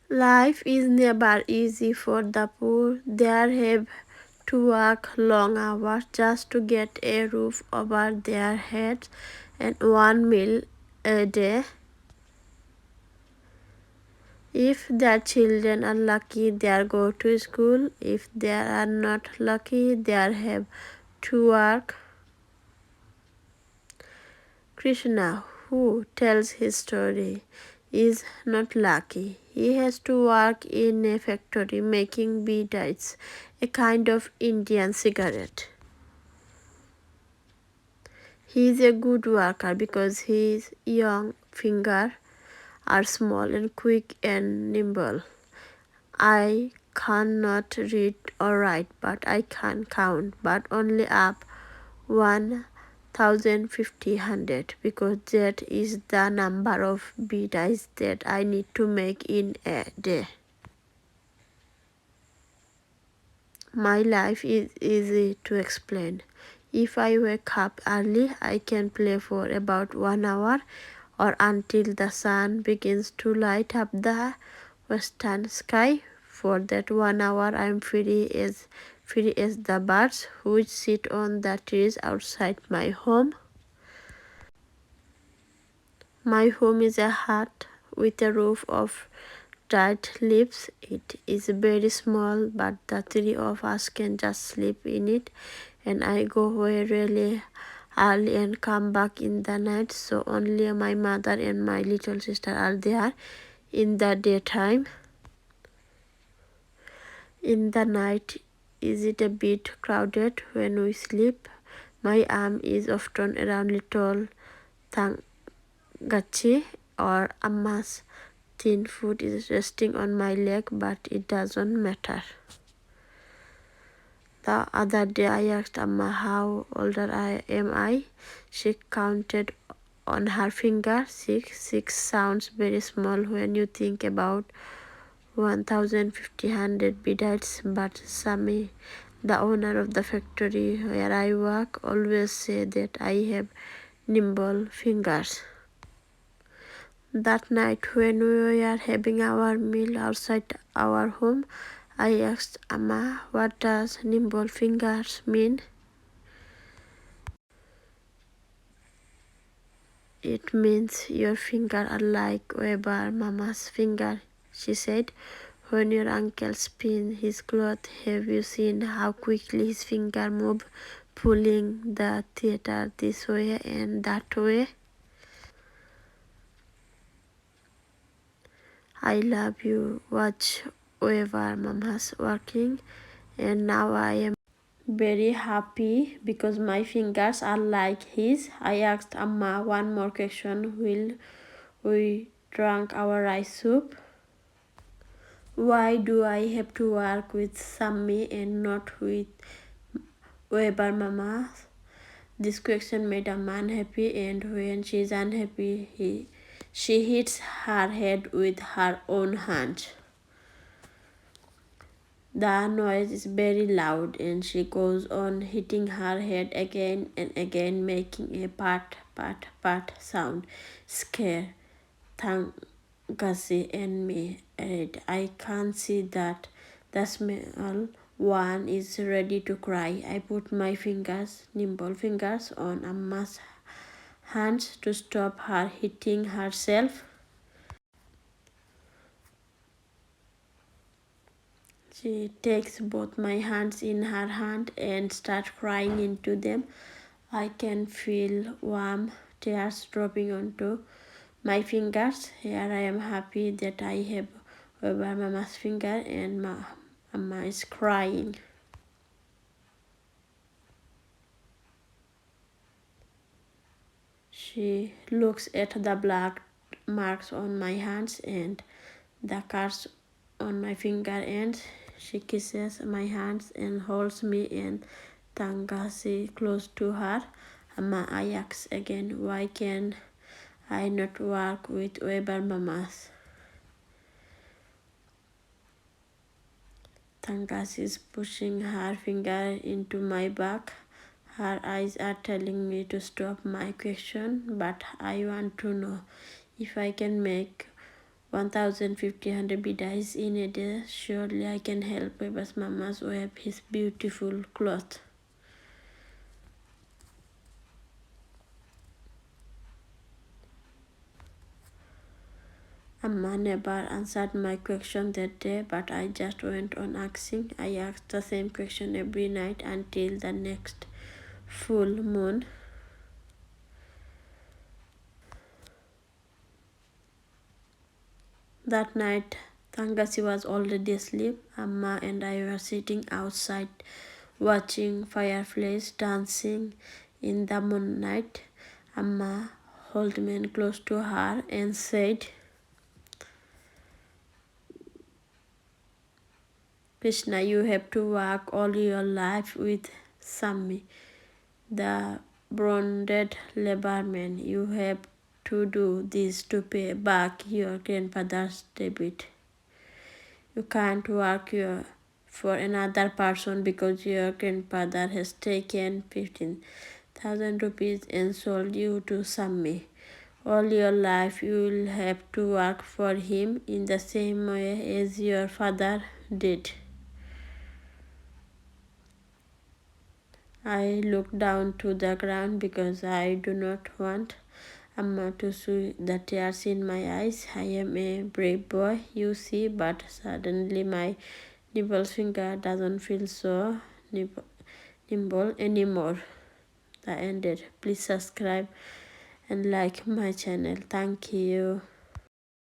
Life is never easy for the poor. They have to work long hours just to get a roof over their heads and one meal a day. If their children are lucky, they go to school. If they are not lucky, they have to work. Krishna, who tells his story, is not lucky. He has to work in a factory making beads, a kind of Indian cigarette. He is a good worker because his young fingers are small and quick and nimble. I cannot read or write, but I can count, but only up 1,050 because that is the number of beads that I need to make in a day. My life is easy to explain. If I wake up early, I can play for about 1 hour or until the sun begins to light up the western sky. For that 1 hour, I am free as the birds which sit on the trees outside my home. My home is a hut with a roof of dried leaves. It is very small, but the three of us can just sleep in it, and I go away really early and come back in the night, so only my mother and my little sister are there in the daytime. In the night, is it a bit crowded when we sleep? My arm is often around little Tangachi or Amma's thin foot is resting on my leg, but it doesn't matter. The other day I asked Amma how old am I. She counted on her finger. Six sounds very small when you think about 1,500 beads, but Sami, the owner of the factory where I work, always say that I have nimble fingers. That night when we were having our meal outside our home, I asked Amma, what does nimble fingers mean? It means your fingers are like Weber Mama's finger, she said. When your uncle spins his cloth, have you seen how quickly his finger move, pulling the theater this way and that way? I love you. Watch Weber Mama's working, and now I am very happy because my fingers are like his. I asked Amma one more question. Will we drink our rice soup? Why do I have to work with Sammy and not with Weber Mama? This question made Amma unhappy, and when she is unhappy, she hits her head with her own hand. The noise is very loud, and she goes on hitting her head again and again, making a pat pat pat sound. Scare Tangassi and me. And I can see that the small one is ready to cry. I put my nimble fingers, on Amma's hands to stop her hitting herself. She takes both my hands in her hand and starts crying into them. I can feel warm tears dropping onto my fingers. Here I am happy that I have over Mama's finger, and Mama is crying. She looks at the black marks on my hands and the cuts on my finger ends. She kisses my hands and holds me and Tangasi close to her. Amma, I ask again, why can I not work with Weber Mamas? Tangasi is pushing her finger into my back. Her eyes are telling me to stop my question, but I want to know if I can make 1,500 bidais in a day. Surely I can help Weber's mamas wear his beautiful cloth. Amma never answered my question that day, but I just went on asking. I asked the same question every night until the next full moon. That night, Tangasi was already asleep. Amma and I were sitting outside watching fireflies dancing in the moonlight. Amma held me close to her and said, Krishna, you have to work all your life with Sammy, the bonded laborman. You have to do this to pay back your grandfather's debt. You can't work for another person because your grandfather has taken 15,000 rupees and sold you to Sammy. All your life you will have to work for him in the same way as your father did. I looked down to the ground because I do not want Amma to see the tears in my eyes. I am a brave boy, you see, but suddenly my nimble finger doesn't feel so nimble anymore. The ended. Please subscribe and like my channel. Thank you.